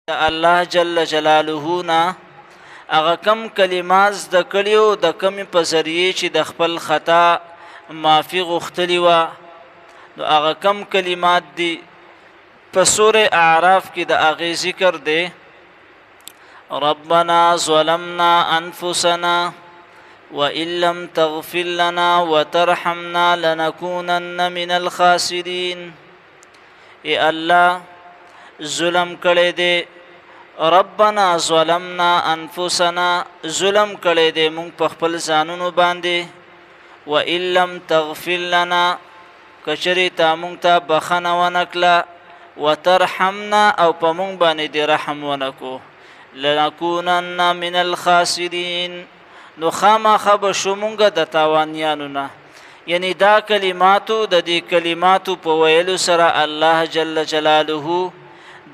الله جل جلاله نه هغه کم کلمات زده کړیو د کمې په ذریعې چې د خپل خطا معافي غوښتلې وه نو هغه کم کلمات دي په سورة اعراف کې د هغې ذکر دی ربنا ظلمنا انفسنا وإن لم تغفر لنا وترحمنا لنكونن من الخاسرين ای الله ظلم کړی دی ربنا ظلمنا انفسنا ظلم کړی دی مونږ په خپل ځانونو باندې وإن لم تغفر لنا کچری تا مونږ ته بخنه ونکړه وترحمنا او په مونږ باندې د رحم ونکو لنکونن من الخاسرین نو خامخا به شو مونږ د تاوانیانو نه یعنی دا کلماتو د دې کلماتو په ویلو سره الله جل جلاله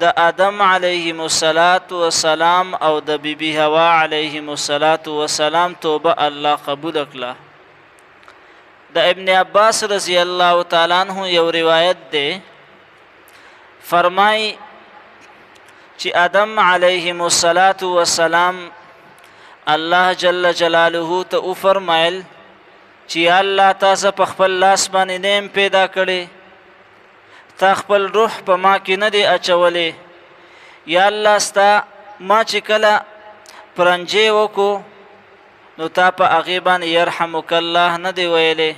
د آدم علیهم السلام او د بیبي حوا علیهم السلام توبه الله قبول کړه د ابن عباس رضی الله تعالی عنہ یو روایت ده فرمای چې آدم علیهم السلام الله جل جلاله ته فرمایل چې الله تاسو په خپل لاس باندې نیم پیدا کړي تا خپل روح په ما کې نه دی اچولې یا الله ستا ما چې کله پرنجې وکړو نو تا په هغې باندې یرحمک الله نه دی ویلې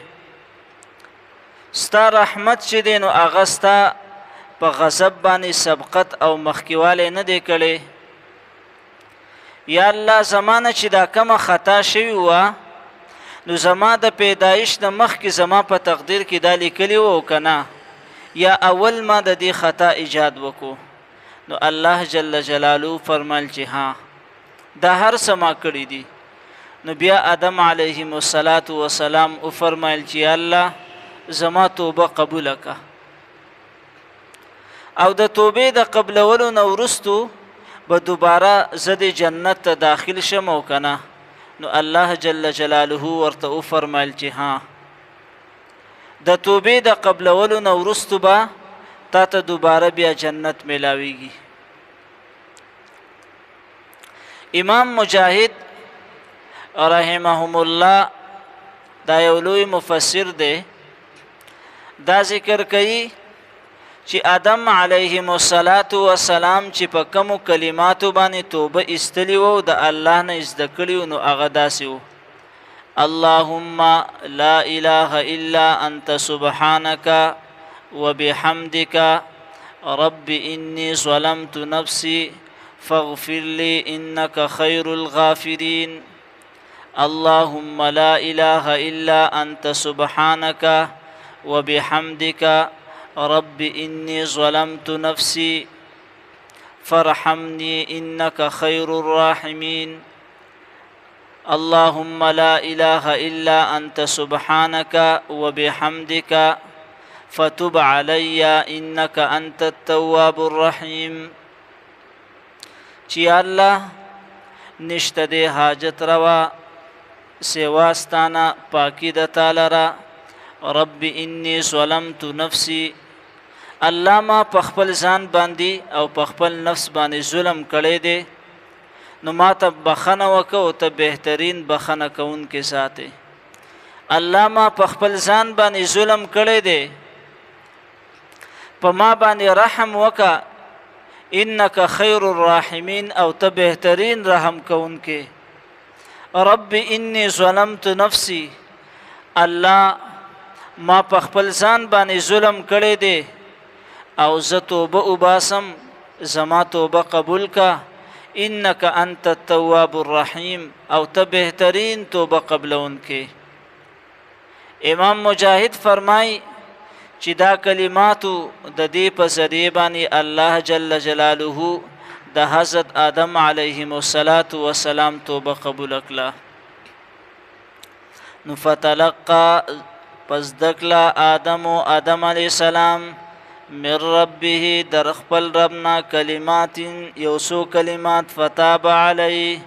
ستا رحمت چې دی نو هغه ستا په غضب باندې سبقت او مخکیوالی نه دی کړی یا الله زمانه چې دا کومه خطا شوي وه نو زما د پیدایش د مخکې زما په تقدیر کې دا لیکلي وو که نه یا اول ما د دې خطا ایجاد وکړو نو الله جل جلاله فرمایل چې ها دا هر څه ما کړي دي نو بیا آدم علیهم السلام فرمایل چې الله زما توبه قبوله که او د توبې د قبلولو نه وروستو به دوباره زه د جنت ته داخل شم او که نه نو الله جل جلاله ورته فرمایل چې ها د توبې د قبلولو نه وروستو به تا ته دوباره بیا جنت میلاویږي امام مجاهد رحمهم الله دا یو لوی مفسر دی دا ذکر کوي چې آدم علیهم السلام چې په کومو کلماتو باندې توبه ایستلی وو د الله نه زده کړي نو هغه داسې وو اللهم لا اله الا انت سبحانك وبحمدك رب اني ظلمت نفسي فاغفر لي انك خير الغافرين اللهم لا اله الا انت سبحانك وبحمدك رب إني ظلمت نفسي فارحمني إنك خير الراحمين اللهم لا إله إلا أنت سبحانك وبحمدك فتب علي إنك أنت التواب الرحيم چی الله نشته دی حاجت روا سواستانا پاکی د تعالی را رب انی ظلمت نفسی الله ما په خپل ځان باندې او په خپل نفس باندې ظلم کړی دی نو ما ته بخنه وکړه او ته بهترین بخنه کوونکی ساتې الله ما په خپل ځان باندې ظلم کړی دی په ما باندې رحم وکړه انک خیر الراحمین او ته بهترین رحم کوونکی رب انی ظلمت نفسی الله ما په خپل ځان باندې ظلم کړی دی او زه توبه وباسم زما توبه قبول کا انک انت التواب الرحیم او ته بهترین توبه قبلونکی امام مجاهد فرمای چې دا کلماتو د دې په ذریعه باندې الله جل جلاله د حضرت آدم علیهم السلام توبه قبول کړه نو فتلقى پس دکلا آدم علیہ السلام من ربه در خپل ربنا کلمات یوسو کلمات فتاب علی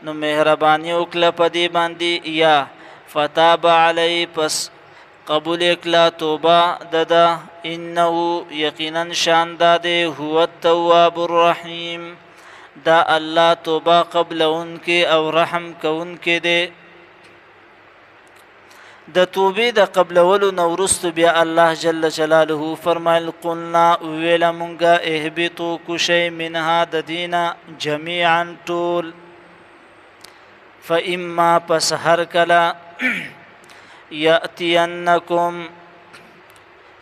نو مهربانی وکړه په دې باندې یا فتاب علی پس قبول اکلا توبه ددا انه یقینا شان داده هو التواب الرحیم دا الله توبه قبلونکې او رحم کوونکې دی. د توبې د قبلولو نه وروسته بیا الله جل جلاله فرمایل قلنا ویله مونږه اهبطو کوشئ منها د دینه جمیعا ټول فاما پس هر کله یأتینکم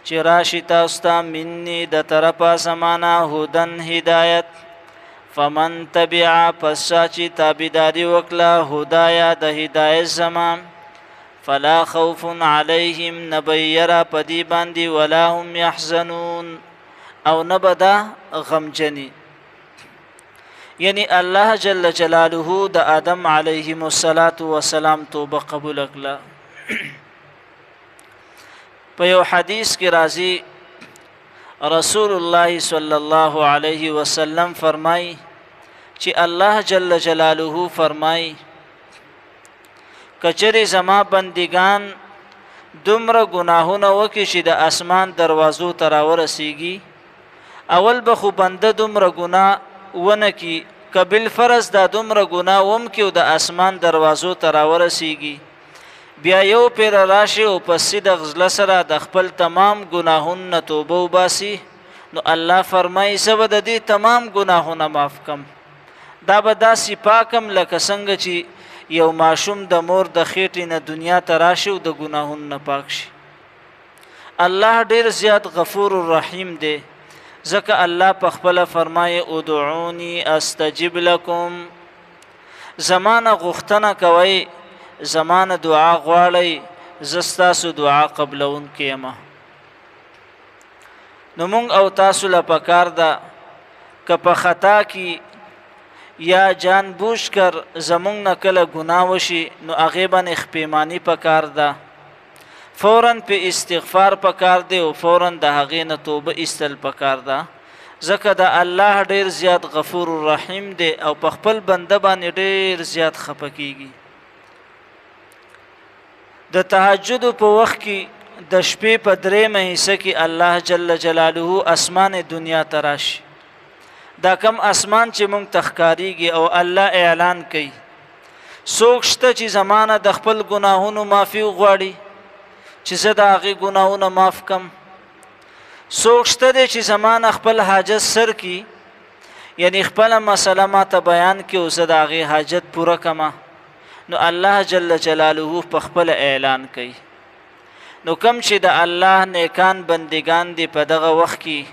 چې راشي تاسو ته مني د طرفه زمانه هدن هدایت فمن تبع پس چې تابعداري وکړه هدایا د هدایت زمان فلا خوف علیهم نبیرا پدی باندې ولا هم یحزنون او نبدا غمجنی. یعنی الله جل جلاله د آدم علیه السلام توبه قبول کړه. په یو حدیث کې راځي رسول الله صلی الله علیه وسلم فرمای چې الله جل جلاله فرمای کچری زما بندگان دومره گناهونه وکړي چې د اسمان دروازو ته راورسیږي اول به خو بنده دومره ګناه ونه کړي که بالفرض دا دومره ګناه وم کړي او د اسمان دروازو ته راورسیږي بیا یو پیر راشي او په صدق زړه سره د خپل تمام ګناهونه توبه وباسي نو الله فرمایي زه به د دې تمام ګناهونه معاف کم. دا به داسې پاکم لکه څنګه چې یو ماشوم د مور د خېټې نه دنیا ته راشي او د ګناهونو نه پاک شي. الله ډیر زیات غفور الرحیم دی ځکه الله په خپله فرمایي ادعوني استجب لکم زمانه غوښتنه کوئ زمانه دعا غواړئ زه ستاسو دعا قبلونکی یم. نو مونږ او تاسو له پکار ده که په خطا کې یا جان بوش کر زمونږ نه کله ګناه وشي نو هغې باندې خپیماني پکار ده فوراً په استغفار پکار دی او فوراً د هغې نه توبه ایستل پکار ده ځکه د الله ډیر زیات غفور الرحیم دی او په خپل بنده باندې ډیر زیات خفه کیږي. د تهجد په وخت کې د شپې په درېیمه حصه کې الله جل جلاله اسمان دنیا ته راشي دا کم اسمان چې مونږ ته ښکاریږي او الله اعلان کوي څوک شته چې زمانه د خپل ګناهونو معافي وغواړي چې زه د هغې ګناهونه معاف کم. څوک شته دی چې زمانه خپل حاجت سر کی یعنی خپله مسله ماته بیان کړي او زه د هغې حاجت پوره کمه نو الله جل جلاله په خپل اعلان کوي. نو کم چې د الله نیکان بندگان دی په دغه وخت کې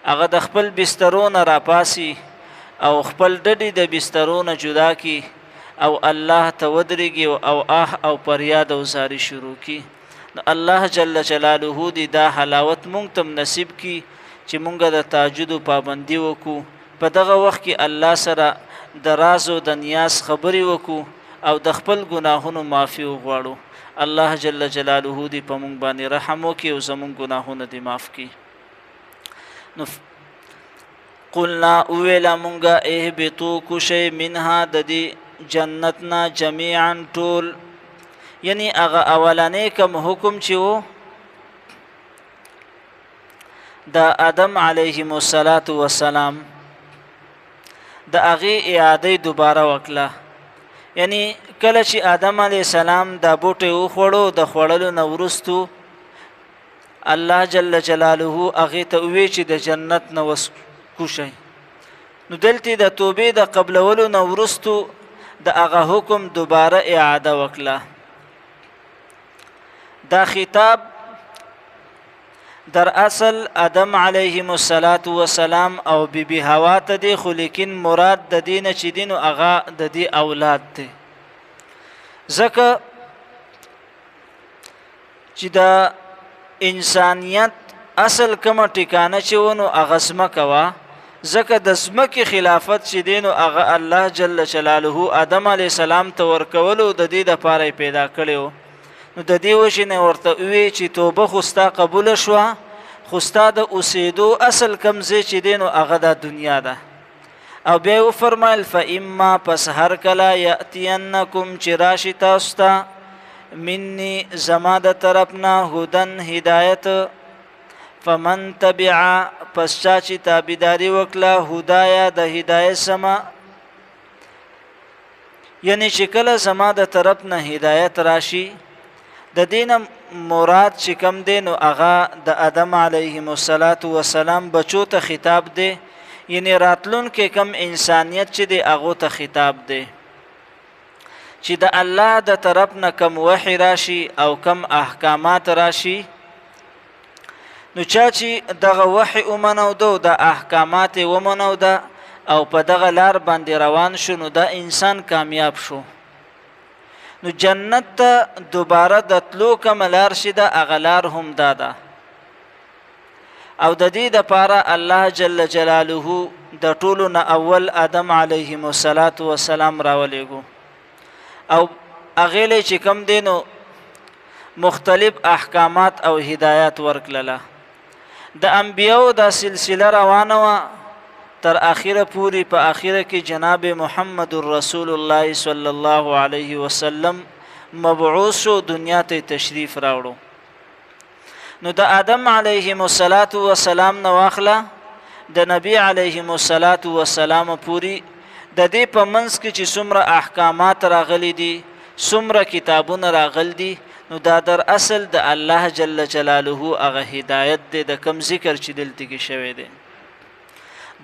هغه د خپل بسترونه راپاسي او خپل ډډې د بسترونه جدا کی او الله ته ودرېږي او آه او پریاد او زاری شروع کی. نو الله جل جلاله دی دا حلاوت مونږ ته نصیب کی چې مونږ د تهجد پابندي وکړو په دغه وخت کې الله سره د راز او د نیاز خبرې وکړو او د خپل ګناهونو معافي وغواړو. الله جل جلاله دی په مونږ باندې رحم وکړي او زمونږ ګناهونه دی معاف کړي. نو قلنا اویلا مونږه اهبطو کوشئ منها د دې جنتنا جمیعا ټول یعنی هغه اولنې کوم حکم چې و د آدم علیه السلام د هغې اعاده دوباره وکړه. یعنی کله چې آدم علیه السلام دا بوټی وخوړو د خوړلو نه وروستو الله جل جلاله هغې ته ووی چې د جنت نه وکوشئ. نو دلته د توبې د قبلولو نه وروستو د هغه حکم دوباره اعاده وکړه. دا خطاب در اصل آدم علیه السلام او بیبی حوا ته دی خو لیکن مراد د دې نه چې دی نو هغه د دې اولاد دی ځکه چې د انسانیت اصل کومه ټکانه چې و نو هغه ځمکه وه ځکه د ځمکې خلافت چې دی نو هغه الله جل جلاله آدم علیه السلام ته ورکولو د دې دپاره یې پیدا کړی و. نو د دې وجې نه ورته ووی چې توبه خو ستا قبوله شوه خو ستا د اوسېدو اصل کوم ځای چې دی نو هغه دا دنیا ده. او بیا یې وفرمیل فاما پس هر کله یأتینکم چې راشي تاسو ته مني زما د طرف نه هدن هدایت فمن تبع پس چا چې تابعداري وکړه هدایا د هدایت سمه یعنی چې کله زما د طرف نه هدایت راشي د دین مراد چې کم دی نو هغه د آدم علیه السلام بچو ته خطاب دی یعنی راتلون کې کم انسانیت چې دی هغه ته خطاب دی چې د الله د طرف نه کم وحی راشي او کم احکامات راشي نو چا چې دغه وحی ومنو د احکامات ومنو ده او په دغه لار باندې روان شو نو دا انسان کامیاب شو نو جنت ته دوباره د تلو کوم لار شي د هغه لار هم دا ده او د دې دپاره الله جل جلاله د ټولو نه اول آدم علیه السلام راولیږو او هغې چې کوم دی نو مختلف احکامات او هدایات ورکړله د انبیاو دا سلسله روانه وه تر اخره پوری په اخره کې جناب محمد رسول الله صلی الله علیه وسلم مبعوث شو دنیا ته تشریف راوړو نو د آدم علیه السلام نه واخله د نبی علیه السلام پوری د دې په منځ کې چې څومره احکامات راغلي دي څومره کتابونه راغلي دي نو دا در اصل د الله جل جلاله هغه هدایت دی د کم ذکر چې دلته کې شوی دی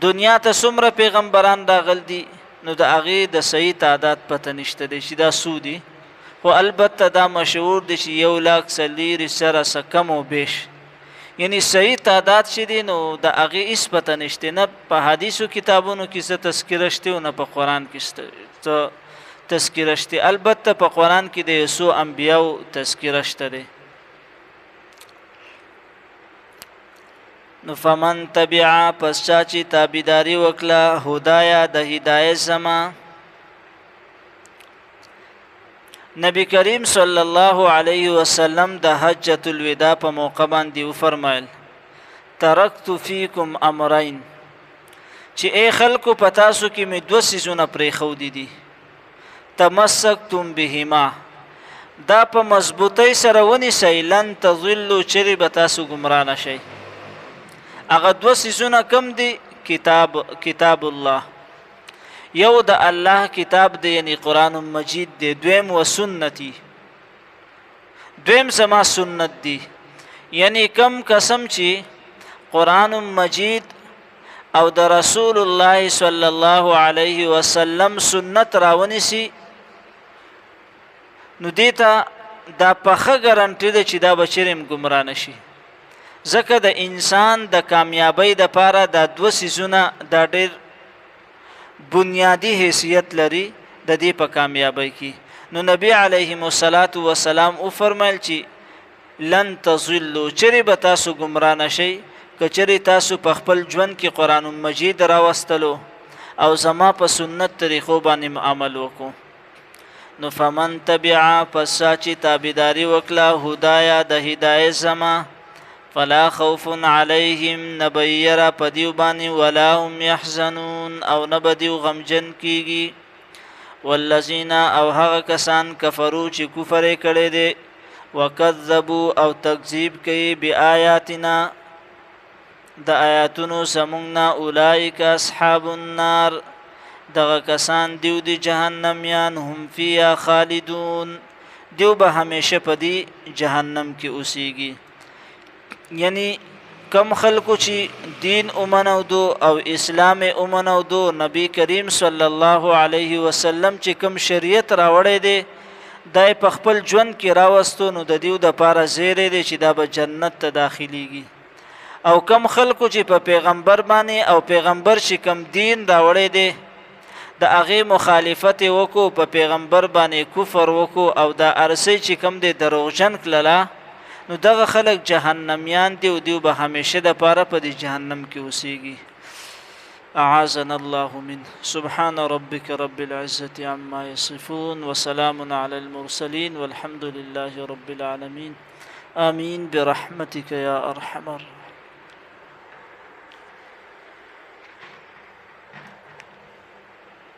دنیا ته څومره پیغمبران راغلي دي نو د هغې د صحیح تعداد پته نشته دی چې دا څو دي خو البته دا مشهور دی چې 1,40,000 کم و بیش یعنی صحیح تعداد چې دی نو د هغې هېڅ پته نشته نه په حدیثو کتابونو کې څه تذکره شته او نه په قرآن کې څه تذکره شته البته په قرآن کې د یو څو انبیاو تذکره شته دی نو فمن تبع پس چا چې تابعداري وکړه هدایا د هدایت زما نبی کریم صلی الله علیه وسلم د حجۃ الوداع په موقع باندې وفرمایل ترکت فیکم امرین چې ای خلکو په تاسو کې مې دوه څیزونه پرېښودي دي تمسکتم بهما دا په مضبوطۍ سره ونیسئ لن تضلوا چیرې به تاسو ګمراه نه شئ هغه دوه څیزونه کم دي کتاب الله یو د الله کتاب دی یعنی قرآن مجید دی دویم و سنتی دویم زما سنت دی یعنی کم قسم چې قرآن مجید او د رسول الله صلی الله علیه وسلم سنت راونیسی نو دیتا دا پخه ګرانټي ده چې دا بچریم ګمراه نشي ځکه د انسان د کامیابی دپاره دا دوه څیزونه دا ډېر بنیادی حیثیت لري د دې په کامیابی کې نو نبی علیه السلام وفرمایل چې لن تضلوا چیرې به تاسو ګمراه نشئ که چیرې تاسو په خپل ژوند کې قرآن مجید راوستلو او زما په سنت طریقو باندې عمل وکړو نو فمن تبع پس چې تابعداري وکړه هدایا د هدایت زما فلا خوف علیهم نبیرا پدیو بانی ولا هم یحزنون او نبدیو غمجن کیگی والذین او هغه کسان کفرو چې کفر کړي دي وکذبوا او تکذیب کوي بیااتنا د آیاتونو زمونږ اولئک اصحاب النار دغه کسان دیو دی جهنميان هم فیها خالدون دیو به همیشه پدی جهنم کې اوسیږي یعنی کم خلکو چې دین اومنو دو او اسلام اومنو دو نبی کریم صلی الله علیه وسلم چې کم شریعت راوړی دی دای په خپل ژوند کې راوستو نو د دیو د پاره زیری دی چې دا به جنت ته داخليږي او کم خلکو چې په پیغمبر باندې او پیغمبر چې کم دین راوړی دی د هغې مخالفت وکړو په پیغمبر باندې کفر وکړو او دا ارسی چې کم دی دروغجن کړله نو دغه خلک جهنميان دي او دیو به همیشه د پاره په دې جهنم کې اوسیږي اعاذنا الله منه سبحان ربك رب العزة عما يصفون وسلام على المرسلين والحمد لله رب العالمين آمين برحمتك يا أرحم الراحمين